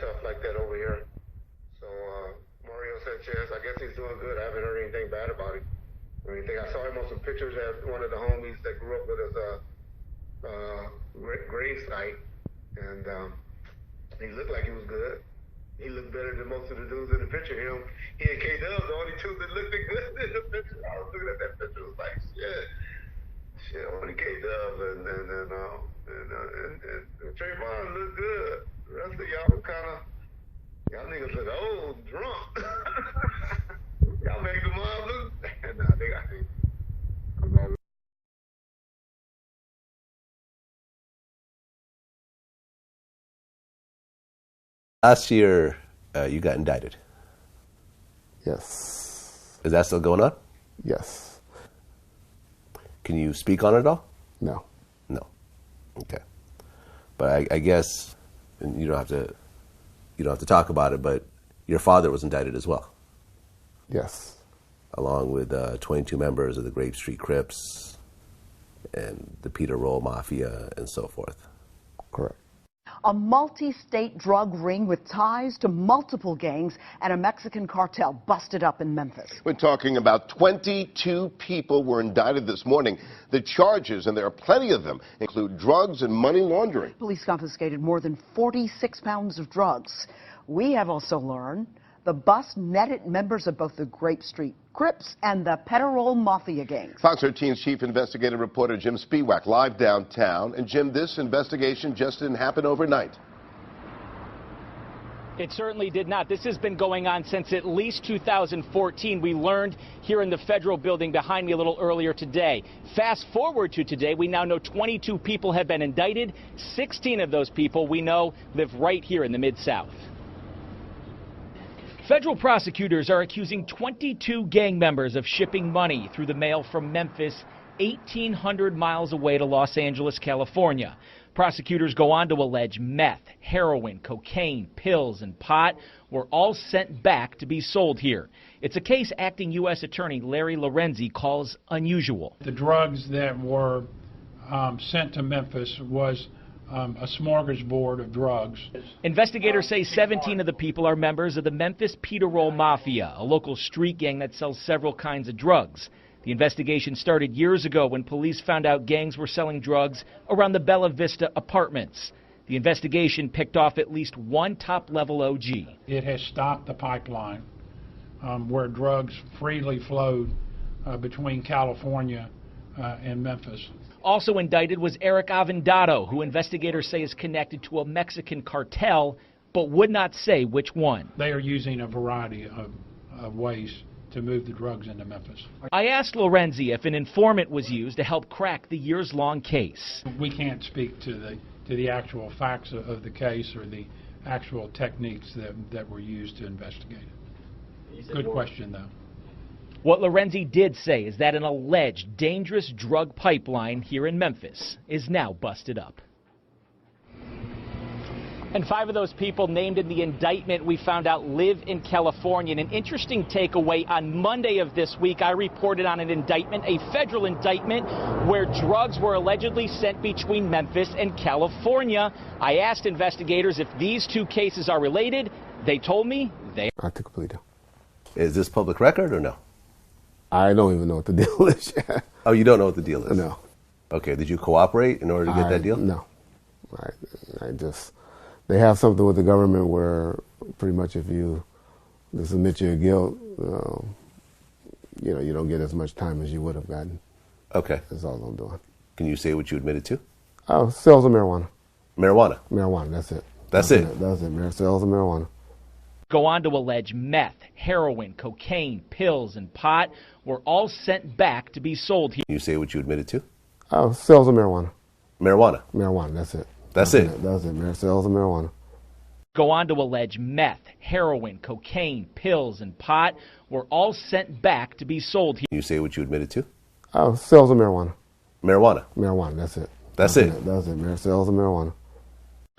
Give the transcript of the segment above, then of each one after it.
tough like that over here. So Mario Sanchez, I guess he's doing good. I haven't heard anything bad about him or anything. I saw him on some pictures at one of the homies that grew up with us grave site, and he looked like he was good. He looked better than most of the dudes in the picture. He and K-Dub, the only two that looked good in the picture. I was looking at that picture, was like, shit, only K-Dub and Trayvon looked good. The rest of y'all y'all niggas look old, drunk. Y'all make the mom look. Nah, I think I'm not. Last year, you got indicted. Yes. Is that still going on? Yes. Can you speak on it at all? No. No. Okay. But I guess, and you don't have to talk about it, but your father was indicted as well. Yes. Along with 22 members of the Grape Street Crips and the Piru Mafia and so forth. Correct. A multi-state drug ring with ties to multiple gangs and a Mexican cartel busted up in Memphis. We're talking about 22 people were indicted this morning. The charges, and there are plenty of them, include drugs and money laundering. Police confiscated more than 46 pounds of drugs. We have also learned the bust netted members of both the Grape Street Crips and the Piru Mafia gangs. Fox 13's chief investigative reporter Jim Spiewak live downtown. And Jim, this investigation just didn't happen overnight. It certainly did not. This has been going on since at least 2014. We learned here in the federal building behind me a little earlier today. Fast forward to today, we now know 22 people have been indicted. 16 of those people we know live right here in the Mid-South. Federal prosecutors are accusing 22 gang members of shipping money through the mail from Memphis, 1,800 miles away to Los Angeles, California. Prosecutors go on to allege meth, heroin, cocaine, pills, and pot were all sent back to be sold here. It's a case acting U.S. Attorney Larry Lorenzi calls unusual. The drugs that were sent to Memphis was a smorgasbord of drugs. Investigators say 17 of the people are members of the Memphis Piru Mafia, a local street gang that sells several kinds of drugs. The investigation started years ago when police found out gangs were selling drugs around the Bella Vista apartments. The investigation picked off at least one top-level OG. It has stopped the pipeline where drugs freely flowed between California and Memphis. Also indicted was Eric Avendado, who investigators say is connected to a Mexican cartel, but would not say which one. They are using a variety of ways to move the drugs into Memphis. I asked Lorenzi if an informant was used to help crack the years-long case. We can't speak to the actual facts of the case or the actual techniques that were used to investigate it. Good question, though. What Lorenzi did say is that an alleged dangerous drug pipeline here in Memphis is now busted up. And 5 of those people named in the indictment we found out live in California. And an interesting takeaway, on Monday of this week, I reported on an indictment, a federal indictment, where drugs were allegedly sent between Memphis and California. I asked investigators if these two cases are related. They told me they are. I took a plea deal. Is this public record or no? I don't even know what the deal is yet. Oh, you don't know what the deal is? No. Okay, did you cooperate in order to get that deal? No. I just, they have something with the government where pretty much if you submit your guilt, you don't get as much time as you would have gotten. Okay. That's all I'm doing. Can you say what you admitted to? Oh, sales of marijuana. Marijuana? Marijuana, that's it. That's it? That's it, sales of marijuana. Go on to allege meth, heroin, cocaine, pills, and pot were all sent back to be sold here. Can you say what you admitted to? Oh, sales of marijuana. Marijuana? Marijuana, that's it. That's it? That's it, sales of marijuana. Go on to allege meth, heroin, cocaine, pills, and pot were all sent back to be sold here. Can you say what you admitted to? Oh, sales of marijuana. Marijuana? Marijuana, that's it. That's it? That's it, sales of marijuana.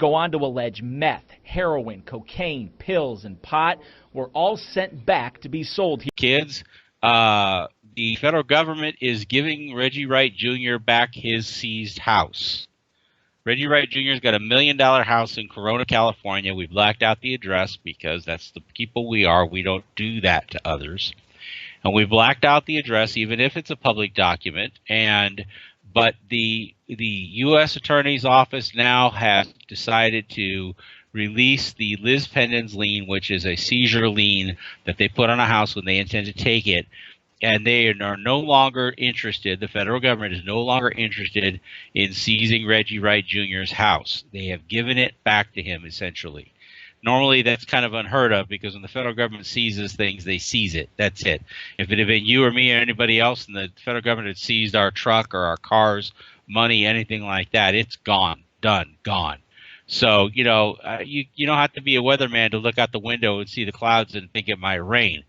Go on to allege meth, heroin, cocaine, pills, and pot were all sent back to be sold here. Kids, the federal government is giving Reggie Wright Jr. back his seized house. Reggie Wright Jr.'s got $1 million house in Corona, California. We blacked out the address because that's the people we are. We don't do that to others. And we blacked out the address, even if it's a public document. But the U.S. Attorney's Office now has decided to release the Liz Pendens lien, which is a seizure lien that they put on a house when they intend to take it. And they are no longer interested, the federal government is no longer interested in seizing Reggie Wright Jr.'s house. They have given it back to him, essentially. Normally, that's kind of unheard of because when the federal government seizes things, they seize it. That's it. If it had been you or me or anybody else and the federal government had seized our truck or our cars, money, anything like that, it's gone, done, gone. So, you don't have to be a weatherman to look out the window and see the clouds and think it might rain.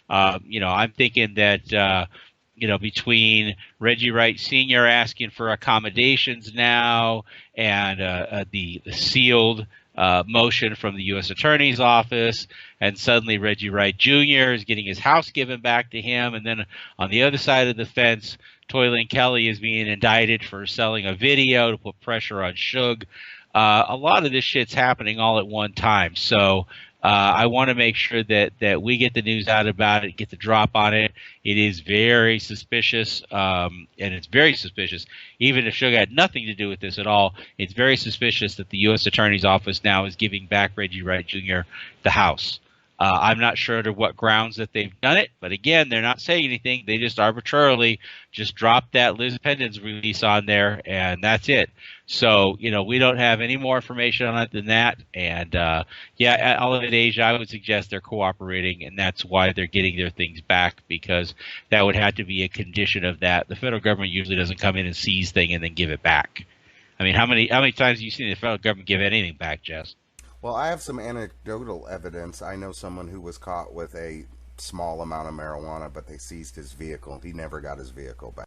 I'm thinking that, between Reggie Wright Sr. asking for accommodations now and the sealed motion from the U.S. Attorney's Office, and suddenly Reggie Wright Jr. is getting his house given back to him, and then on the other side of the fence, Toylan Kelly is being indicted for selling a video to put pressure on Suge. A lot of this shit's happening all at one time, so I want to make sure that we get the news out about it, get the drop on it. It is very suspicious, and it's very suspicious. Even if Suge had nothing to do with this at all, it's very suspicious that the U.S. Attorney's Office now is giving back Reggie Wright Jr. the house. I'm not sure to what grounds that they've done it, but again, they're not saying anything. They just arbitrarily just dropped that Liz Pendens release on there, and that's it. So, we don't have any more information on it than that. And, all of it, Asia, I would suggest they're cooperating, and that's why they're getting their things back, because that would have to be a condition of that. The federal government usually doesn't come in and seize things and then give it back. I mean, how many times have you seen the federal government give anything back, Jess? Well, I have some anecdotal evidence. I know someone who was caught with a small amount of marijuana, but they seized his vehicle. He never got his vehicle back.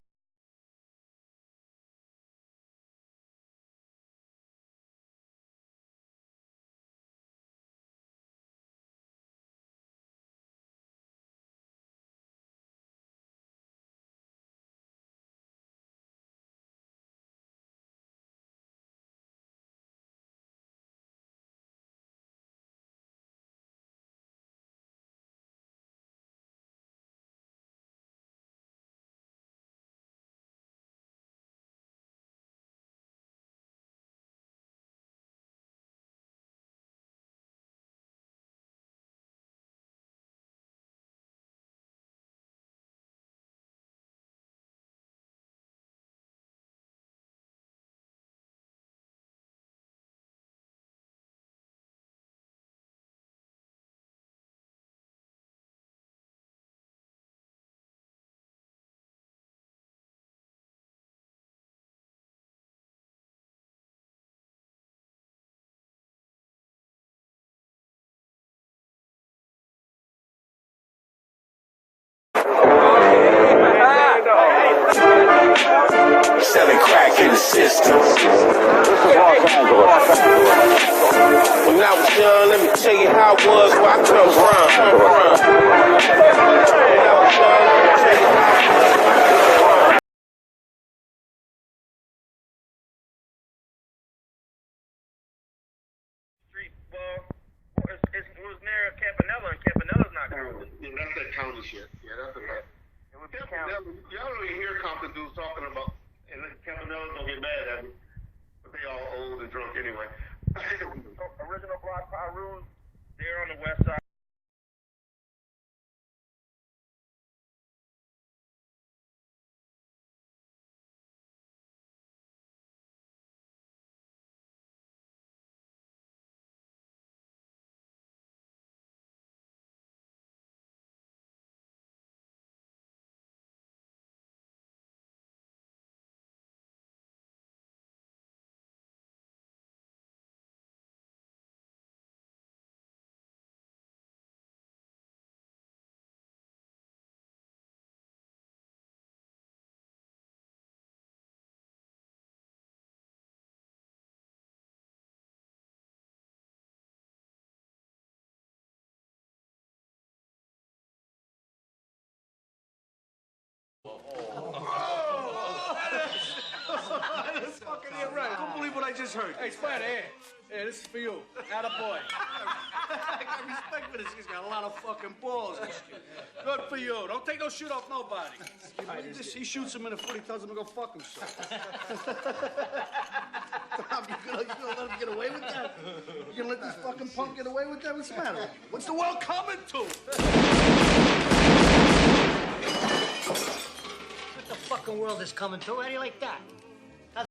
Selling crack in the system. When I was young, let me tell you how it was where I come from. When I was young, let me tell you how it was where I come from. Street, it was near Campanella, and Campanella's not counted. Yeah, that's that county shit. Yeah, that's the right. Y'all don't even hear Compton dudes talking about, and Campanella's gonna get mad at me, but they all old and drunk anyway. Original block Piru, they're on the west side. fucking yeah, right. Don't believe what I just heard. Hey, Spider, here. Hey, this is for you. Attaboy. I got respect for this. He's got a lot of fucking balls. Good for you. Don't take no shit off nobody. He shoots him in the foot. He tells him to go fuck himself. Tom, you gonna let him get away with that? You gonna let this fucking punk get away with that? What's the matter? What's the world coming to? What the fucking world is coming to? How do you like that?